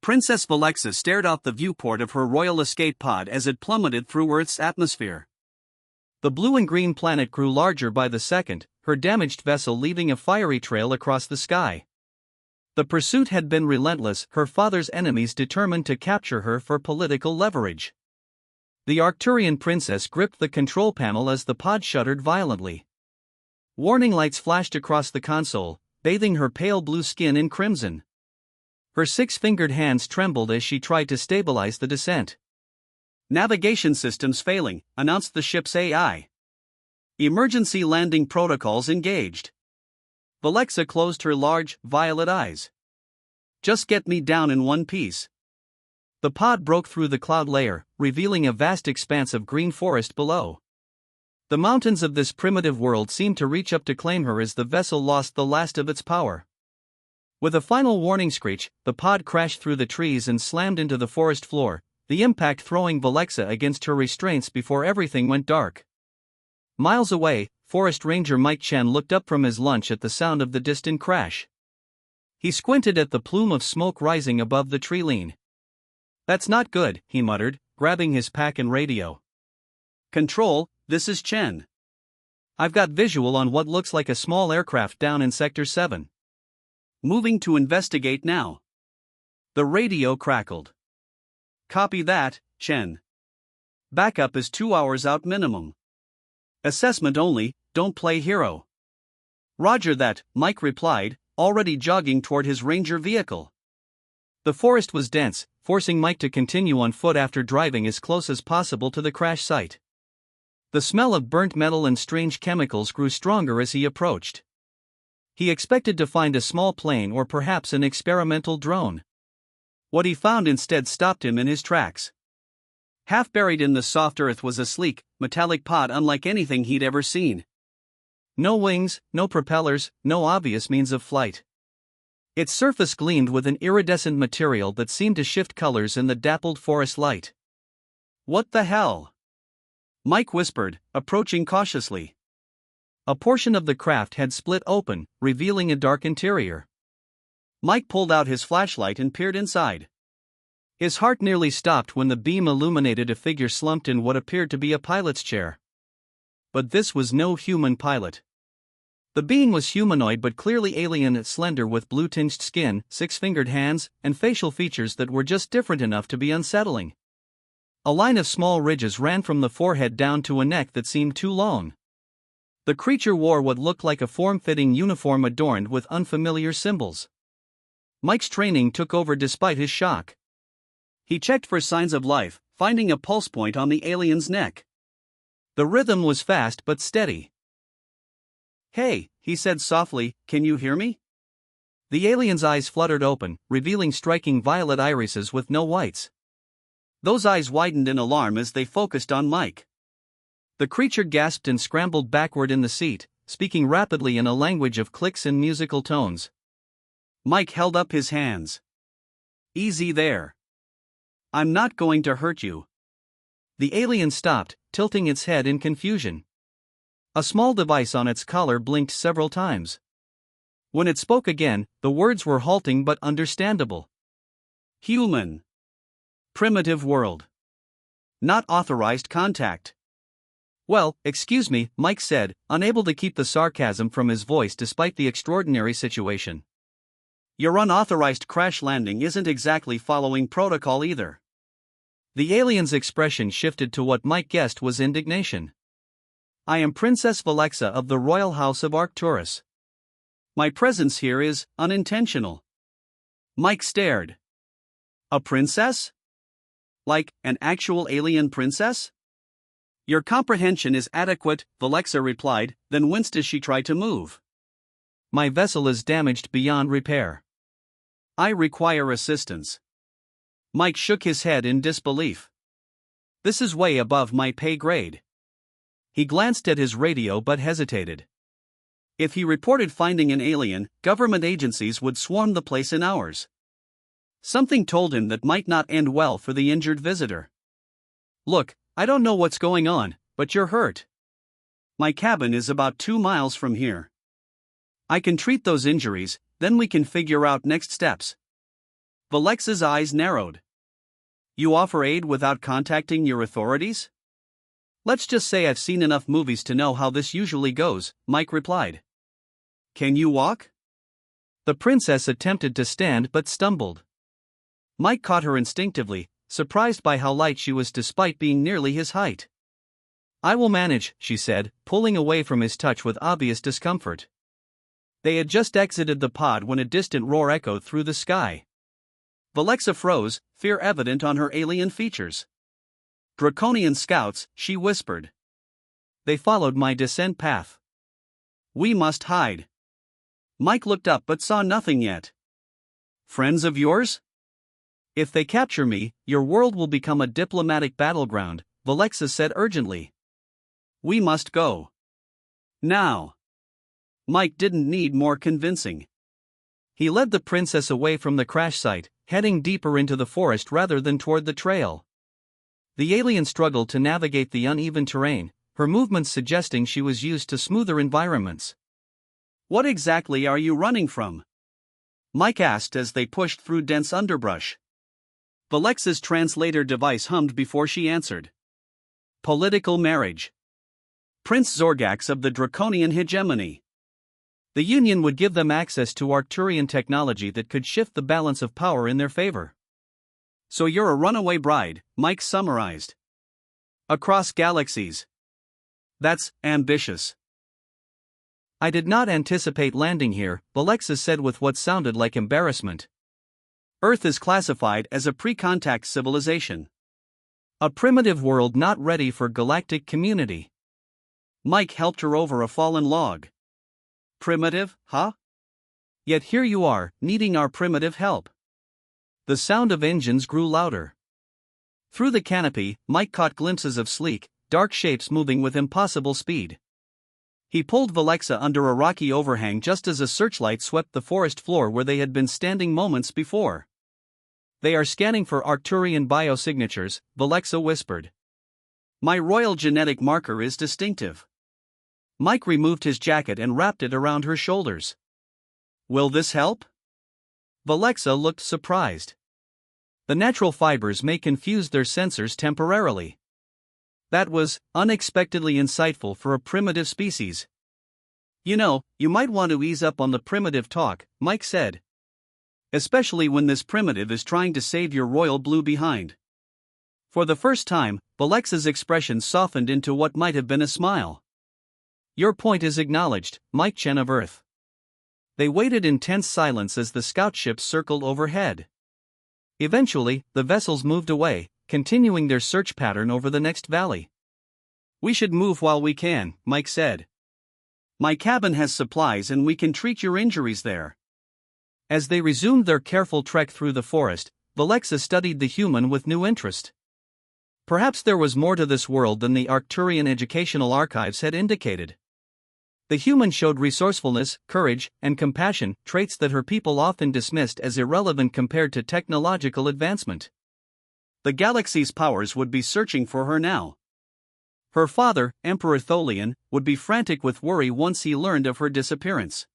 Princess Valexa stared out the viewport of her royal escape pod as it plummeted through Earth's atmosphere. The blue and green planet grew larger by the second, her damaged vessel leaving a fiery trail across the sky. The pursuit had been relentless, her father's enemies determined to capture her for political leverage. The Arcturian princess gripped the control panel as the pod shuddered violently. Warning lights flashed across the console, bathing her pale blue skin in crimson. Her six-fingered hands trembled as she tried to stabilize the descent. "Navigation systems failing," announced the ship's AI. "Emergency landing protocols engaged." Valexa closed her large, violet eyes. "Just get me down in one piece." The pod broke through the cloud layer, revealing a vast expanse of green forest below. The mountains of this primitive world seemed to reach up to claim her as the vessel lost the last of its power. With a final warning screech, the pod crashed through the trees and slammed into the forest floor, the impact throwing Valexa against her restraints before everything went dark. Miles away, Forest Ranger Mike Chen looked up from his lunch at the sound of the distant crash. He squinted at the plume of smoke rising above the tree line. "That's not good," he muttered, grabbing his pack and radio. "Control, this is Chen. I've got visual on what looks like a small aircraft down in Sector 7. Moving to investigate now." The radio crackled. "Copy that, Chen. Backup is 2 hours out minimum. Assessment only, don't play hero." "Roger that," Mike replied, already jogging toward his Ranger vehicle. The forest was dense, forcing Mike to continue on foot after driving as close as possible to the crash site. The smell of burnt metal and strange chemicals grew stronger as he approached. He expected to find a small plane or perhaps an experimental drone. What he found instead stopped him in his tracks. Half buried in the soft earth was a sleek, metallic pod unlike anything he'd ever seen. No wings, no propellers, no obvious means of flight. Its surface gleamed with an iridescent material that seemed to shift colors in the dappled forest light. "What the hell?" Mike whispered, approaching cautiously. A portion of the craft had split open, revealing a dark interior. Mike pulled out his flashlight and peered inside. His heart nearly stopped when the beam illuminated a figure slumped in what appeared to be a pilot's chair. But this was no human pilot. The being was humanoid but clearly alien, slender with blue-tinged skin, six-fingered hands, and facial features that were just different enough to be unsettling. A line of small ridges ran from the forehead down to a neck that seemed too long. The creature wore what looked like a form-fitting uniform adorned with unfamiliar symbols. Mike's training took over despite his shock. He checked for signs of life, finding a pulse point on the alien's neck. The rhythm was fast but steady. "Hey," he said softly, "can you hear me?" The alien's eyes fluttered open, revealing striking violet irises with no whites. Those eyes widened in alarm as they focused on Mike. The creature gasped and scrambled backward in the seat, speaking rapidly in a language of clicks and musical tones. Mike held up his hands. "Easy there. I'm not going to hurt you." The alien stopped, tilting its head in confusion. A small device on its collar blinked several times. When it spoke again, the words were halting but understandable. "Human. Primitive world. Not authorized contact." "Well, excuse me," Mike said, unable to keep the sarcasm from his voice despite the extraordinary situation. "Your unauthorized crash landing isn't exactly following protocol either." The alien's expression shifted to what Mike guessed was indignation. "I am Princess Valexa of the Royal House of Arcturus. My presence here is unintentional." Mike stared. "A princess? Like, an actual alien princess?" "Your comprehension is adequate," Valexa replied, then winced as she tried to move. "My vessel is damaged beyond repair. I require assistance." Mike shook his head in disbelief. "This is way above my pay grade." He glanced at his radio but hesitated. If he reported finding an alien, government agencies would swarm the place in hours. Something told him that might not end well for the injured visitor. "Look, I don't know what's going on, but you're hurt. My cabin is about 2 miles from here. I can treat those injuries, then we can figure out next steps." Valexa's eyes narrowed. You offer aid without contacting your authorities? Let's just say I've seen enough movies to know how this usually goes, Mike replied. Can you walk? The princess attempted to stand but stumbled. Mike caught her instinctively, surprised by how light she was despite being nearly his height. I will manage, she said, pulling away from his touch with obvious discomfort. They had just exited the pod when a distant roar echoed through the sky. Valexa froze, fear evident on her alien features. Draconian scouts, she whispered. They followed my descent path. We must hide. Mike looked up but saw nothing yet. Friends of yours? If they capture me, your world will become a diplomatic battleground, Valexa said urgently. We must go. Now. Mike didn't need more convincing. He led the princess away from the crash site, heading deeper into the forest rather than toward the trail. The alien struggled to navigate the uneven terrain, her movements suggesting she was used to smoother environments. What exactly are you running from? Mike asked as they pushed through dense underbrush. Valexa's translator device hummed before she answered. Political marriage. Prince Zorgax of the Draconian hegemony. The Union would give them access to Arcturian technology that could shift the balance of power in their favor. So you're a runaway bride, Mike summarized. Across galaxies. That's ambitious. I did not anticipate landing here, Valexa said with what sounded like embarrassment. Earth is classified as a pre-contact civilization. A primitive world not ready for galactic community. Mike helped her over a fallen log. Primitive, huh? Yet here you are, needing our primitive help. The sound of engines grew louder. Through the canopy, Mike caught glimpses of sleek, dark shapes moving with impossible speed. He pulled Valexa under a rocky overhang just as a searchlight swept the forest floor where they had been standing moments before. They are scanning for Arcturian biosignatures, Valexa whispered. My royal genetic marker is distinctive. Mike removed his jacket and wrapped it around her shoulders. Will this help? Valexa looked surprised. The natural fibers may confuse their sensors temporarily. That was unexpectedly insightful for a primitive species. You know, you might want to ease up on the primitive talk, Mike said. Especially when this primitive is trying to save your royal blue behind. For the first time, Valexa's expression softened into what might have been a smile. Your point is acknowledged, Mike Chen of Earth. They waited in tense silence as the scout ships circled overhead. Eventually, the vessels moved away, continuing their search pattern over the next valley. We should move while we can, Mike said. My cabin has supplies and we can treat your injuries there. As they resumed their careful trek through the forest, Valexa studied the human with new interest. Perhaps there was more to this world than the Arcturian educational archives had indicated. The human showed resourcefulness, courage, and compassion, traits that her people often dismissed as irrelevant compared to technological advancement. The galaxy's powers would be searching for her now. Her father, Emperor Tholian, would be frantic with worry once he learned of her disappearance.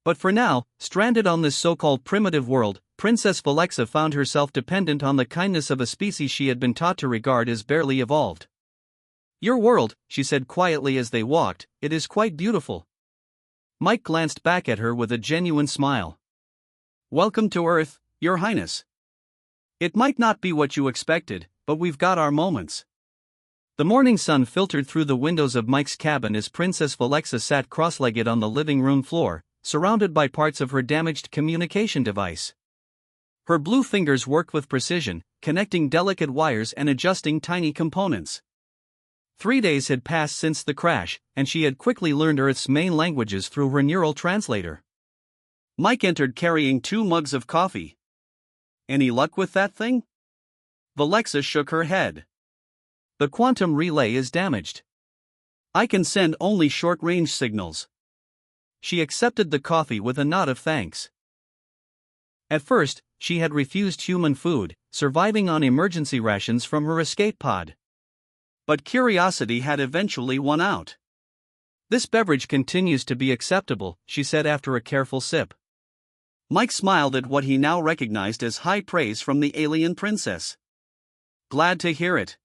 But for now, stranded on this so-called primitive world, Princess Valexa found herself dependent on the kindness of a species she had been taught to regard as barely evolved. Your world, she said quietly as they walked, it is quite beautiful. Mike glanced back at her with a genuine smile. Welcome to Earth, Your Highness. It might not be what you expected, but we've got our moments. The morning sun filtered through the windows of Mike's cabin as Princess Valexa sat cross-legged on the living room floor, surrounded by parts of her damaged communication device. Her blue fingers worked with precision, connecting delicate wires and adjusting tiny components. 3 days had passed since the crash, and she had quickly learned Earth's main languages through her neural translator. Mike entered carrying 2 mugs of coffee. Any luck with that thing? Valexa shook her head. The quantum relay is damaged. I can send only short-range signals. She accepted the coffee with a nod of thanks. At first, she had refused human food, surviving on emergency rations from her escape pod. But curiosity had eventually won out. This beverage continues to be acceptable, she said after a careful sip. Mike smiled at what he now recognized as high praise from the alien princess. Glad to hear it.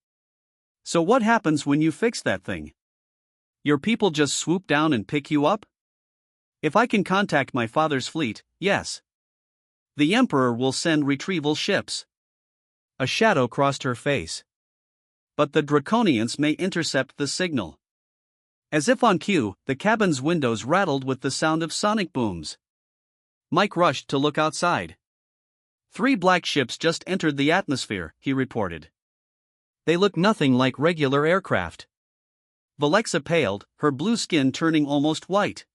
So what happens when you fix that thing? Your people just swoop down and pick you up? If I can contact my father's fleet, yes. The Emperor will send retrieval ships. A shadow crossed her face. But the Draconians may intercept the signal. As if on cue, the cabin's windows rattled with the sound of sonic booms. Mike rushed to look outside. 3 black ships just entered the atmosphere, he reported. They looked nothing like regular aircraft. Valexa paled, her blue skin turning almost white.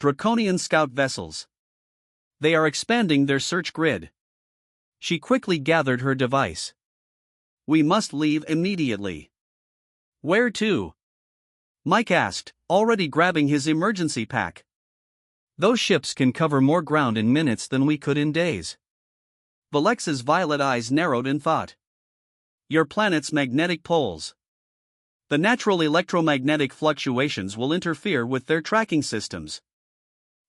Draconian scout vessels. They are expanding their search grid. She quickly gathered her device. We must leave immediately. Where to? Mike asked, already grabbing his emergency pack. Those ships can cover more ground in minutes than we could in days. Valexa's violet eyes narrowed in thought. Your planet's magnetic poles. The natural electromagnetic fluctuations will interfere with their tracking systems.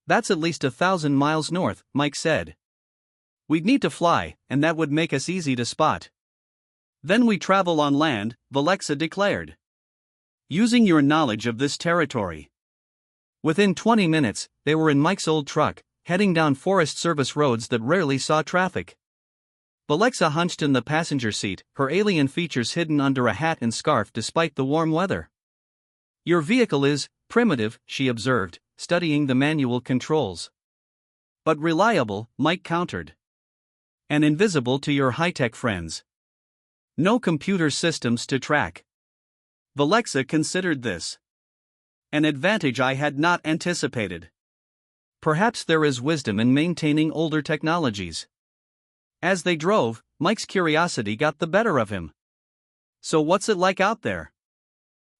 That's at least 1,000 miles north, Mike said. We'd need to fly, and that would make us easy to spot. Then we travel on land, Valexa declared. Using your knowledge of this territory. Within 20 minutes, they were in Mike's old truck, heading down Forest Service roads that rarely saw traffic. Valexa hunched in the passenger seat, her alien features hidden under a hat and scarf despite the warm weather. Your vehicle is primitive, she observed, studying the manual controls. But reliable, Mike countered. And invisible to your high-tech friends. No computer systems to track. Valexa considered this an advantage I had not anticipated. Perhaps there is wisdom in maintaining older technologies. As they drove, Mike's curiosity got the better of him. So what's it like out there?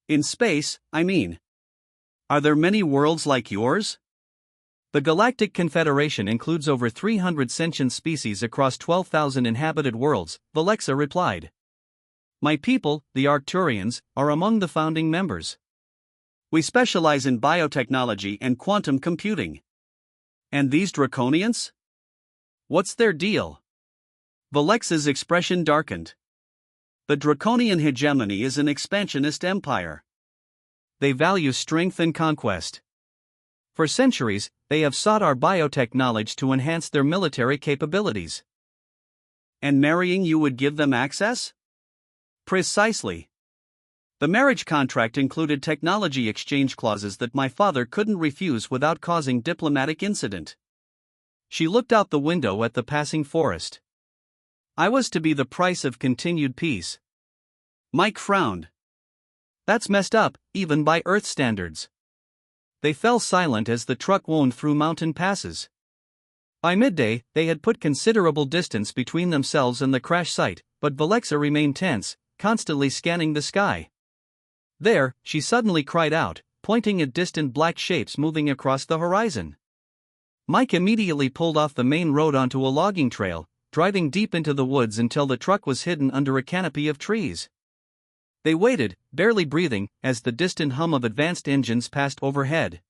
In space, I mean. Are there many worlds like yours? The Galactic Confederation includes over 300 sentient species across 12,000 inhabited worlds, Valexa replied. My people, the Arcturians, are among the founding members. We specialize in biotechnology and quantum computing. And these Draconians? What's their deal? Valexa's expression darkened. The Draconian hegemony is an expansionist empire. They value strength and conquest. For centuries, they have sought our biotech knowledge to enhance their military capabilities. And marrying you would give them access? Precisely. The marriage contract included technology exchange clauses that my father couldn't refuse without causing diplomatic incident. She looked out the window at the passing forest. I was to be the price of continued peace. Mike frowned. That's messed up, even by Earth standards. They fell silent as the truck wound through mountain passes. By midday, they had put considerable distance between themselves and the crash site, but Valexa remained tense, constantly scanning the sky. There, she suddenly cried out, pointing at distant black shapes moving across the horizon. Mike immediately pulled off the main road onto a logging trail, driving deep into the woods until the truck was hidden under a canopy of trees. They waited, barely breathing, as the distant hum of advanced engines passed overhead.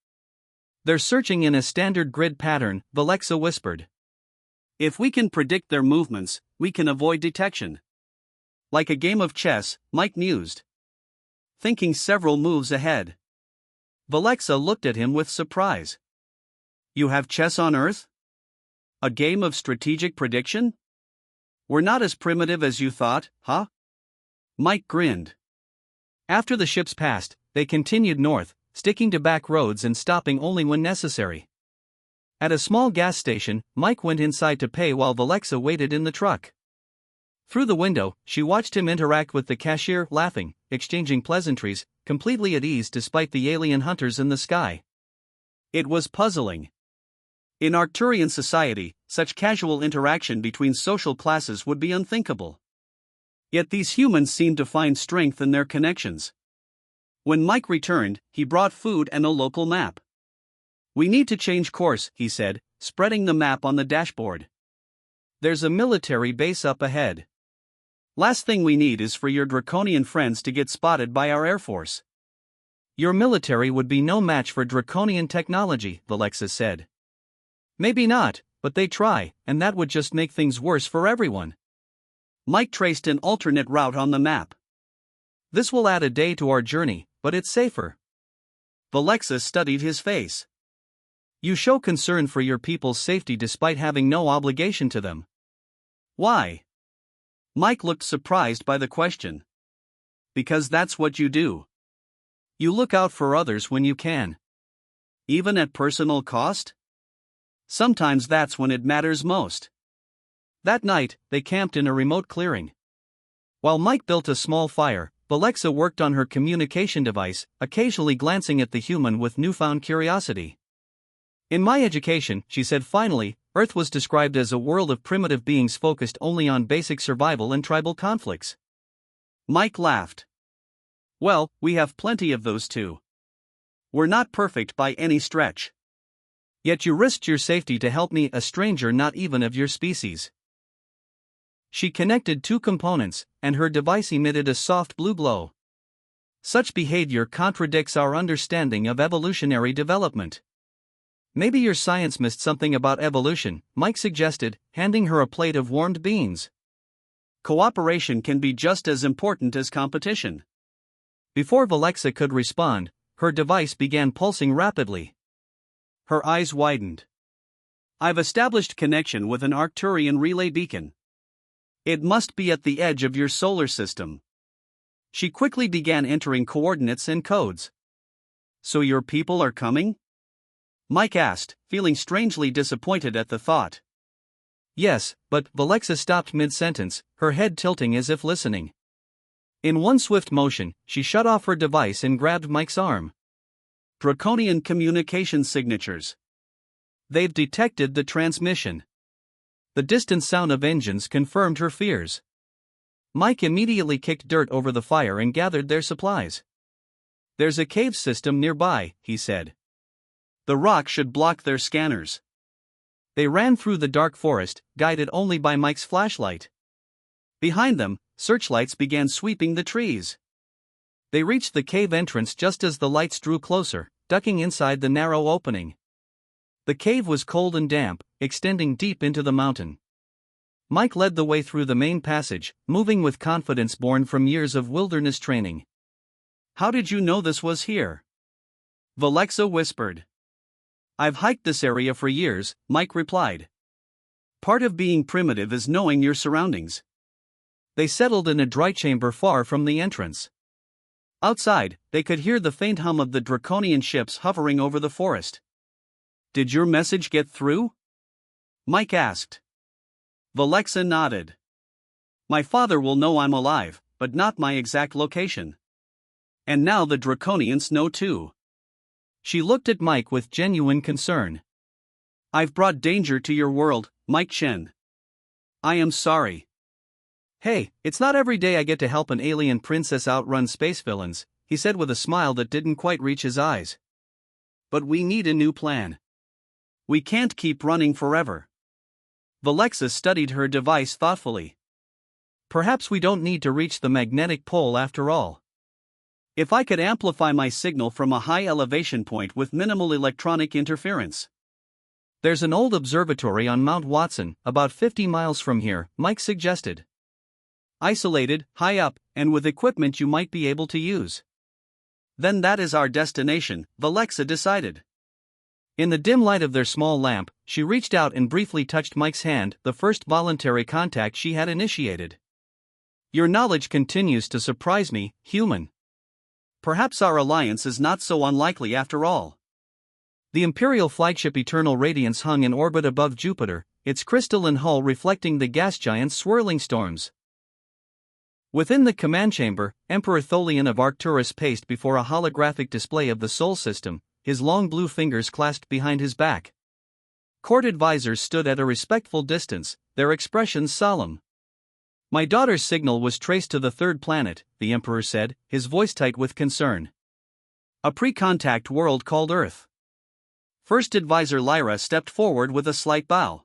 They're searching in a standard grid pattern, Valexa whispered. If we can predict their movements, we can avoid detection. Like a game of chess, Mike mused. Thinking several moves ahead. Valexa looked at him with surprise. You have chess on Earth? A game of strategic prediction? We're not as primitive as you thought, huh? Mike grinned. After the ships passed, they continued north, sticking to back roads and stopping only when necessary. At a small gas station, Mike went inside to pay while Valexa waited in the truck. Through the window, she watched him interact with the cashier, laughing, exchanging pleasantries, completely at ease despite the alien hunters in the sky. It was puzzling. In Arcturian society, such casual interaction between social classes would be unthinkable. Yet these humans seemed to find strength in their connections. When Mike returned, he brought food and a local map. We need to change course, he said, spreading the map on the dashboard. There's a military base up ahead. Last thing we need is for your Draconian friends to get spotted by our Air Force. Your military would be no match for Draconian technology, Valexa said. Maybe not, but they try, and that would just make things worse for everyone. Mike traced an alternate route on the map. This will add a day to our journey, but it's safer. Valexa studied his face. You show concern for your people's safety despite having no obligation to them. Why? Mike looked surprised by the question. Because that's what you do. You look out for others when you can. Even at personal cost? Sometimes that's when it matters most. That night, they camped in a remote clearing. While Mike built a small fire, Valexa worked on her communication device, occasionally glancing at the human with newfound curiosity. In my education, she said finally, Earth was described as a world of primitive beings focused only on basic survival and tribal conflicts. Mike laughed. Well, we have plenty of those too. We're not perfect by any stretch. Yet you risked your safety to help me, a stranger not even of your species. She connected two components, and her device emitted a soft blue glow. Such behavior contradicts our understanding of evolutionary development. Maybe your science missed something about evolution, Mike suggested, handing her a plate of warmed beans. Cooperation can be just as important as competition. Before Valexa could respond, her device began pulsing rapidly. Her eyes widened. I've established connection with an Arcturian relay beacon. It must be at the edge of your solar system. She quickly began entering coordinates and codes. So your people are coming? Mike asked, feeling strangely disappointed at the thought. Yes, but Valexa stopped mid-sentence, her head tilting as if listening. In one swift motion, she shut off her device and grabbed Mike's arm. Draconian communication signatures. They've detected the transmission. The distant sound of engines confirmed her fears. Mike immediately kicked dirt over the fire and gathered their supplies. There's a cave system nearby, he said. The rock should block their scanners. They ran through the dark forest, guided only by Mike's flashlight. Behind them, searchlights began sweeping the trees. They reached the cave entrance just as the lights drew closer, ducking inside the narrow opening. The cave was cold and damp, extending deep into the mountain. Mike led the way through the main passage, moving with confidence born from years of wilderness training. How did you know this was here? Valexa whispered. I've hiked this area for years, Mike replied. Part of being primitive is knowing your surroundings. They settled in a dry chamber far from the entrance. Outside, they could hear the faint hum of the draconian ships hovering over the forest. Did your message get through? Mike asked. Valexa nodded. My father will know I'm alive, but not my exact location. And now the Draconians know too. She looked at Mike with genuine concern. I've brought danger to your world, Mike Chen. I am sorry. Hey, it's not every day I get to help an alien princess outrun space villains, he said with a smile that didn't quite reach his eyes. But we need a new plan. We can't keep running forever. Valexa studied her device thoughtfully. Perhaps we don't need to reach the magnetic pole after all. If I could amplify my signal from a high elevation point with minimal electronic interference. There's an old observatory on Mount Watson, about 50 miles from here, Mike suggested. Isolated, high up, and with equipment you might be able to use. Then that is our destination, Valexa decided. In the dim light of their small lamp, she reached out and briefly touched Mike's hand, the first voluntary contact she had initiated. Your knowledge continues to surprise me, human. Perhaps our alliance is not so unlikely after all. The Imperial flagship Eternal Radiance hung in orbit above Jupiter, its crystalline hull reflecting the gas giant's swirling storms. Within the command chamber, Emperor Tholian of Arcturus paced before a holographic display of the Sol system, his long blue fingers clasped behind his back. Court advisors stood at a respectful distance, their expressions solemn. My daughter's signal was traced to the third planet, the Emperor said, his voice tight with concern. A pre-contact world called Earth. First Advisor Lyra stepped forward with a slight bow.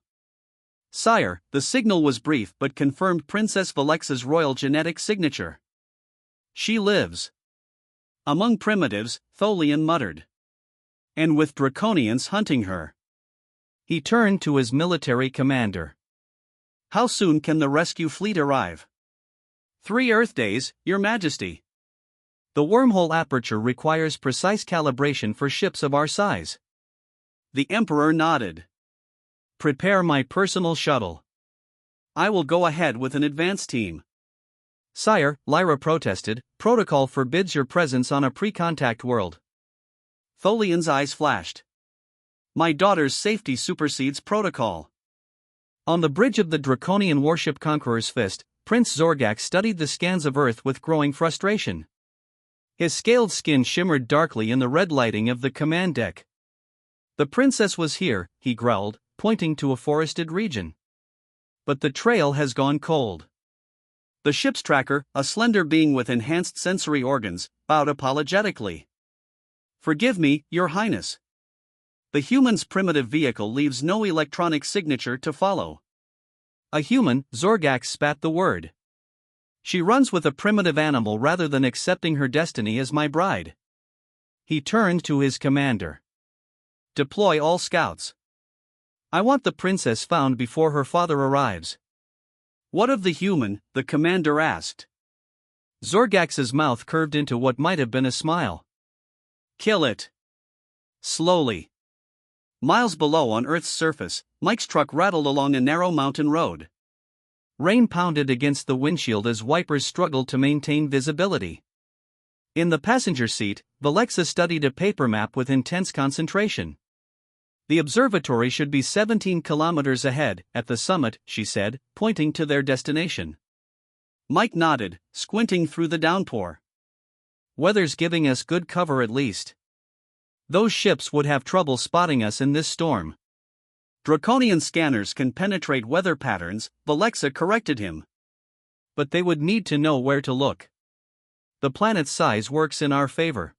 Sire, the signal was brief but confirmed Princess Valexa's royal genetic signature. She lives. Among primitives, Tholian muttered. And with Draconians hunting her. He turned to his military commander. How soon can the rescue fleet arrive? 3 Earth days, Your Majesty. The wormhole aperture requires precise calibration for ships of our size. The Emperor nodded. Prepare my personal shuttle. I will go ahead with an advance team. Sire, Lyra protested, protocol forbids your presence on a pre-contact world. Tholian's eyes flashed. My daughter's safety supersedes protocol. On the bridge of the Draconian warship Conqueror's Fist, Prince Zorgak studied the scans of Earth with growing frustration. His scaled skin shimmered darkly in the red lighting of the command deck. The princess was here, he growled, pointing to a forested region. But the trail has gone cold. The ship's tracker, a slender being with enhanced sensory organs, bowed apologetically. Forgive me, Your Highness. The human's primitive vehicle leaves no electronic signature to follow. A human, Zorgak spat the word. She runs with a primitive animal rather than accepting her destiny as my bride. He turned to his commander. Deploy all scouts. I want the princess found before her father arrives. What of the human? The commander asked. Zorgax's mouth curved into what might have been a smile. Kill it. Slowly. Miles below on Earth's surface, Mike's truck rattled along a narrow mountain road. Rain pounded against the windshield as wipers struggled to maintain visibility. In the passenger seat, Valexa studied a paper map with intense concentration. The observatory should be 17 kilometers ahead, at the summit, she said, pointing to their destination. Mike nodded, squinting through the downpour. Weather's giving us good cover at least. Those ships would have trouble spotting us in this storm. Draconian scanners can penetrate weather patterns, Valexa corrected him. But they would need to know where to look. The planet's size works in our favor.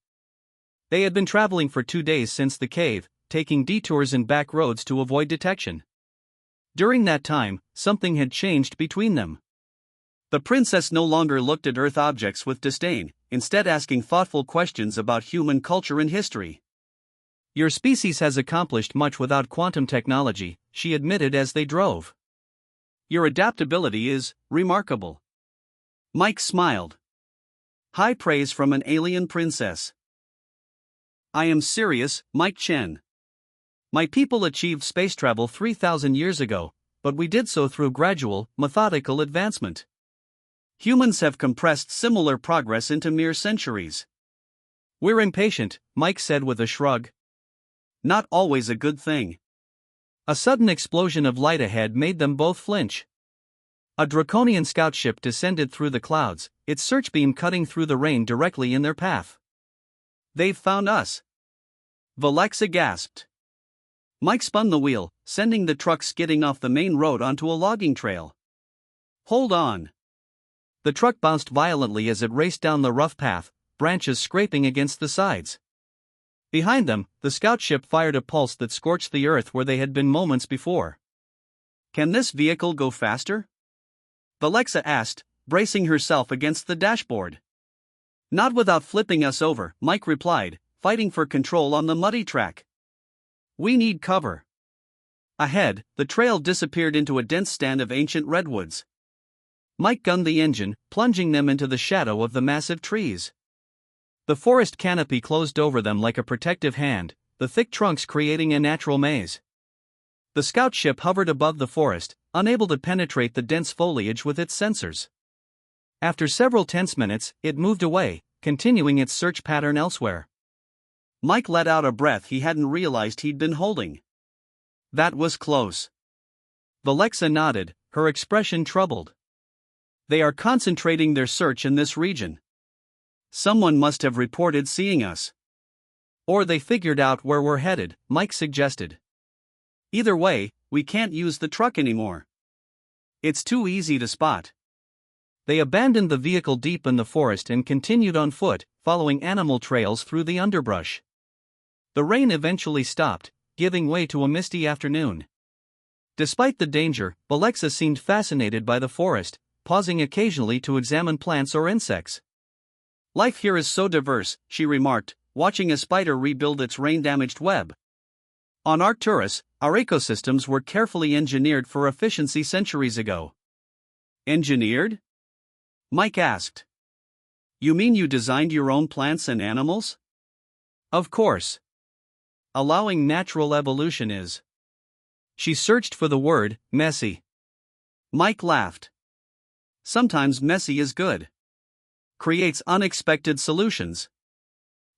They had been traveling for 2 days since the cave, taking detours and back roads to avoid detection. During that time, something had changed between them. The princess no longer looked at Earth objects with disdain, instead asking thoughtful questions about human culture and history. Your species has accomplished much without quantum technology, she admitted as they drove. Your adaptability is remarkable. Mike smiled. High praise from an alien princess. I am serious, Mike Chen. My people achieved space travel 3,000 years ago, but we did so through gradual, methodical advancement. Humans have compressed similar progress into mere centuries. We're impatient, Mike said with a shrug. Not always a good thing. A sudden explosion of light ahead made them both flinch. A Draconian scout ship descended through the clouds, its searchbeam cutting through the rain directly in their path. They've found us. Valexa gasped. Mike spun the wheel, sending the truck skidding off the main road onto a logging trail. Hold on. The truck bounced violently as it raced down the rough path, branches scraping against the sides. Behind them, the scout ship fired a pulse that scorched the earth where they had been moments before. Can this vehicle go faster? Valexa asked, bracing herself against the dashboard. Not without flipping us over, Mike replied, fighting for control on the muddy track. We need cover. Ahead, the trail disappeared into a dense stand of ancient redwoods. Mike gunned the engine, plunging them into the shadow of the massive trees. The forest canopy closed over them like a protective hand, the thick trunks creating a natural maze. The scout ship hovered above the forest, unable to penetrate the dense foliage with its sensors. After several tense minutes, it moved away, continuing its search pattern elsewhere. Mike let out a breath he hadn't realized he'd been holding. That was close. Valexa nodded, her expression troubled. They are concentrating their search in this region. Someone must have reported seeing us. Or they figured out where we're headed, Mike suggested. Either way, we can't use the truck anymore. It's too easy to spot. They abandoned the vehicle deep in the forest and continued on foot, following animal trails through the underbrush. The rain eventually stopped, giving way to a misty afternoon. Despite the danger, Valexa seemed fascinated by the forest, pausing occasionally to examine plants or insects. Life here is so diverse, she remarked, watching a spider rebuild its rain-damaged web. On Arcturus, Our ecosystems were carefully engineered for efficiency centuries ago. Engineered? Mike asked. You mean you designed your own plants and animals? Of course. Allowing natural evolution is. She searched for the word, messy. Mike laughed. Sometimes messy is good. Creates unexpected solutions.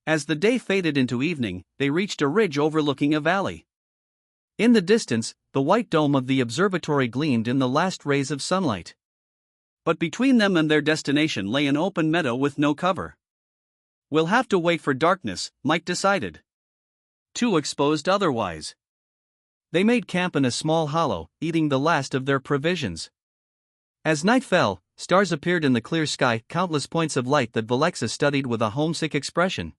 As the day faded into evening, they reached a ridge overlooking a valley. In the distance, the white dome of the observatory gleamed in the last rays of sunlight. But between them and their destination lay an open meadow with no cover. We'll have to wait for darkness, Mike decided. Too exposed otherwise. They made camp in a small hollow, eating the last of their provisions. As night fell, stars appeared in the clear sky, countless points of light that Valexa studied with a homesick expression.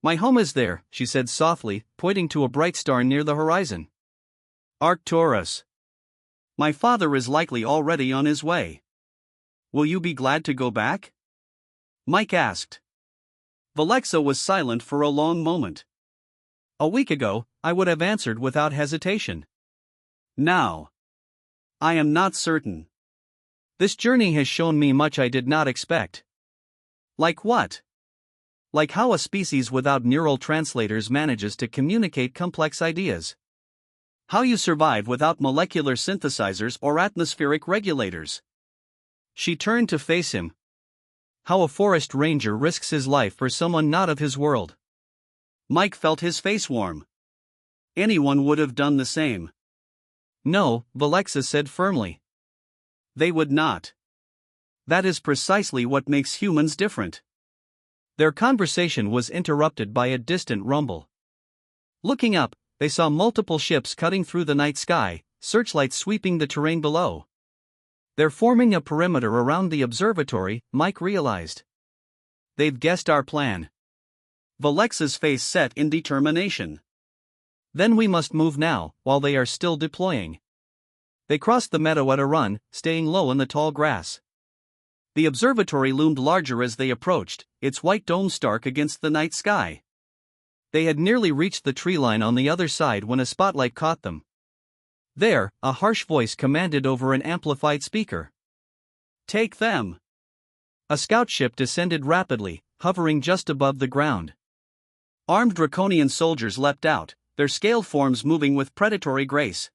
My home is there, she said softly, pointing to a bright star near the horizon. Arcturus. My father is likely already on his way. Will you be glad to go back? Mike asked. Valexa was silent for a long moment. A week ago, I would have answered without hesitation. Now, I am not certain. This journey has shown me much I did not expect. Like what? Like how a species without neural translators manages to communicate complex ideas. How you survive without molecular synthesizers or atmospheric regulators. She turned to face him. How a forest ranger risks his life for someone not of his world. Mike felt his face warm. Anyone would have done the same. No, Valexa said firmly. They would not. That is precisely what makes humans different. Their conversation was interrupted by a distant rumble. Looking up, they saw multiple ships cutting through the night sky, searchlights sweeping the terrain below. They're forming a perimeter around the observatory, Mike realized. They've guessed our plan. Valexa's face set in determination. Then we must move now, while they are still deploying. They crossed the meadow at a run, staying low in the tall grass. The observatory loomed larger as they approached, its white dome stark against the night sky. They had nearly reached the tree line on the other side when a spotlight caught them. There, a harsh voice commanded over an amplified speaker. Take them. A scout ship descended rapidly, hovering just above the ground. Armed Draconian soldiers leapt out, their scaled forms moving with predatory grace.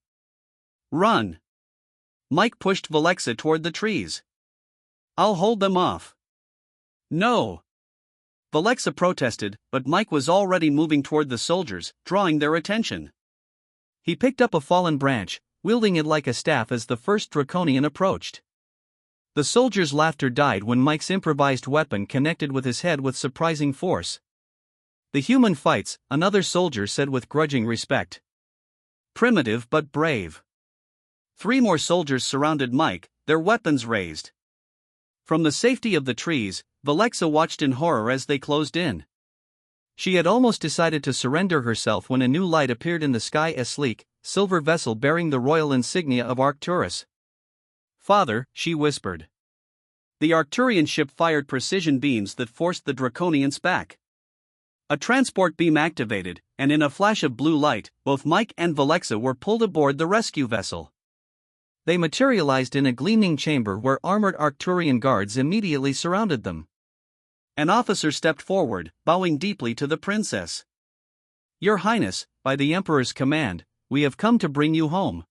Run! Mike pushed Valexa toward the trees. I'll hold them off. No! Valexa protested, but Mike was already moving toward the soldiers, drawing their attention. He picked up a fallen branch, wielding it like a staff as the first Draconian approached. The soldiers' laughter died when Mike's improvised weapon connected with his head with surprising force. The human fights, another soldier said with grudging respect. Primitive but brave. 3 more soldiers surrounded Mike, their weapons raised. From the safety of the trees, Valexa watched in horror as they closed in. She had almost decided to surrender herself when a new light appeared in the sky, a sleek, silver vessel bearing the royal insignia of Arcturus. Father, she whispered. The Arcturian ship fired precision beams that forced the Draconians back. A transport beam activated, and in a flash of blue light, both Mike and Valexa were pulled aboard the rescue vessel. They materialized in a gleaming chamber where armored Arcturian guards immediately surrounded them. An officer stepped forward, bowing deeply to the princess. Your Highness, by the Emperor's command, we have come to bring you home.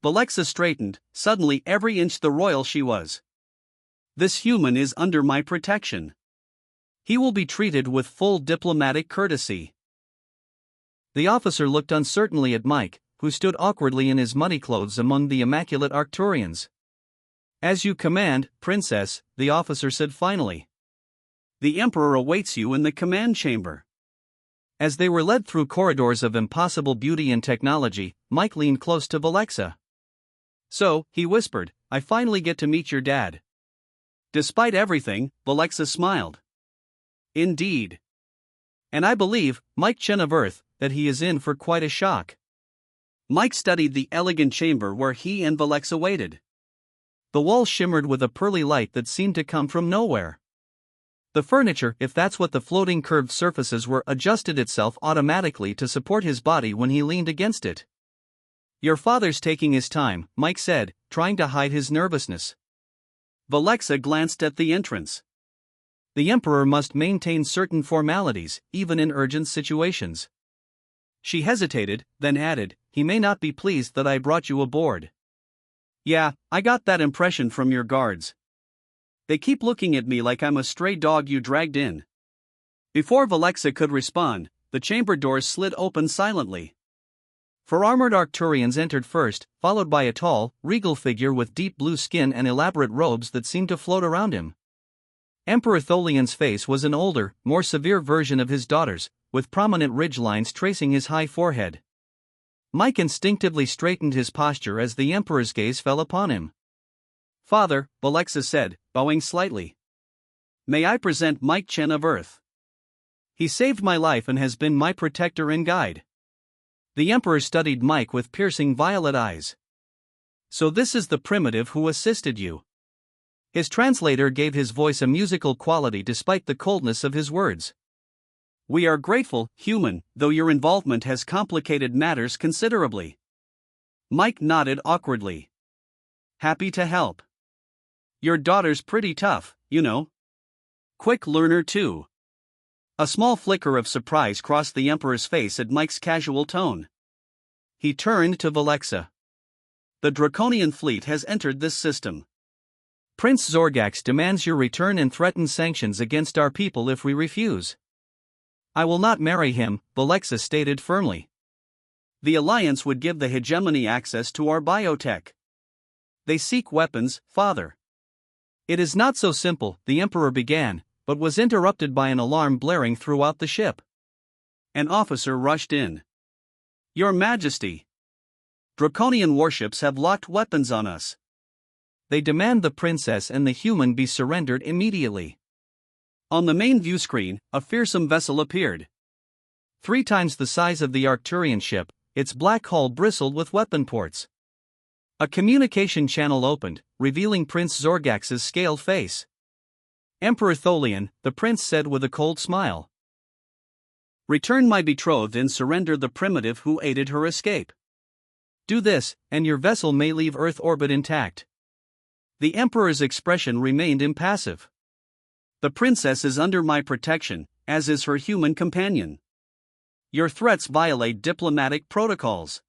Valexa straightened, suddenly every inch the royal she was. This human is under my protection. He will be treated with full diplomatic courtesy. The officer looked uncertainly at Mike, who stood awkwardly in his muddy clothes among the immaculate Arcturians. As you command, Princess, the officer said finally. The Emperor awaits you in the command chamber. As they were led through corridors of impossible beauty and technology, Mike leaned close to Valexa. So, he whispered, I finally get to meet your dad. Despite everything, Valexa smiled. Indeed. And I believe, Mike Chen of Earth, that he is in for quite a shock. Mike studied the elegant chamber where he and Valexa waited. The walls shimmered with a pearly light that seemed to come from nowhere. The furniture, if that's what the floating curved surfaces were, adjusted itself automatically to support his body when he leaned against it. Your father's taking his time, Mike said, trying to hide his nervousness. Valexa glanced at the entrance. The Emperor must maintain certain formalities, even in urgent situations. She hesitated, then added, he may not be pleased that I brought you aboard. Yeah, I got that impression from your guards. They keep looking at me like I'm a stray dog you dragged in. Before Valexa could respond, the chamber doors slid open silently. 4 armored Arcturians entered first, followed by a tall, regal figure with deep blue skin and elaborate robes that seemed to float around him. Emperor Tholian's face was an older, more severe version of his daughter's, with prominent ridgelines tracing his high forehead. Mike instinctively straightened his posture as the Emperor's gaze fell upon him. Father, Valexa said, bowing slightly. May I present Mike Chen of Earth. He saved my life and has been my protector and guide. The Emperor studied Mike with piercing violet eyes. So this is the primitive who assisted you. His translator gave his voice a musical quality despite the coldness of his words. We are grateful, human, though your involvement has complicated matters considerably. Mike nodded awkwardly. Happy to help. Your daughter's pretty tough, you know. Quick learner too. A small flicker of surprise crossed the Emperor's face at Mike's casual tone. He turned to Valexa. The Draconian fleet has entered this system. Prince Zorgax demands your return and threatens sanctions against our people if we refuse. I will not marry him, Valexa stated firmly. The Alliance would give the hegemony access to our biotech. They seek weapons, father. It is not so simple, the Emperor began, but was interrupted by an alarm blaring throughout the ship. An officer rushed in. Your Majesty! Draconian warships have locked weapons on us. They demand the princess and the human be surrendered immediately. On the main view screen, a fearsome vessel appeared. 3 times the size of the Arcturian ship, its black hull bristled with weapon ports. A communication channel opened, revealing Prince Zorgax's scaled face. Emperor Tholian, the prince said with a cold smile. Return my betrothed and surrender the primitive who aided her escape. Do this, and your vessel may leave Earth orbit intact. The Emperor's expression remained impassive. The princess is under my protection, as is her human companion. Your threats violate diplomatic protocols.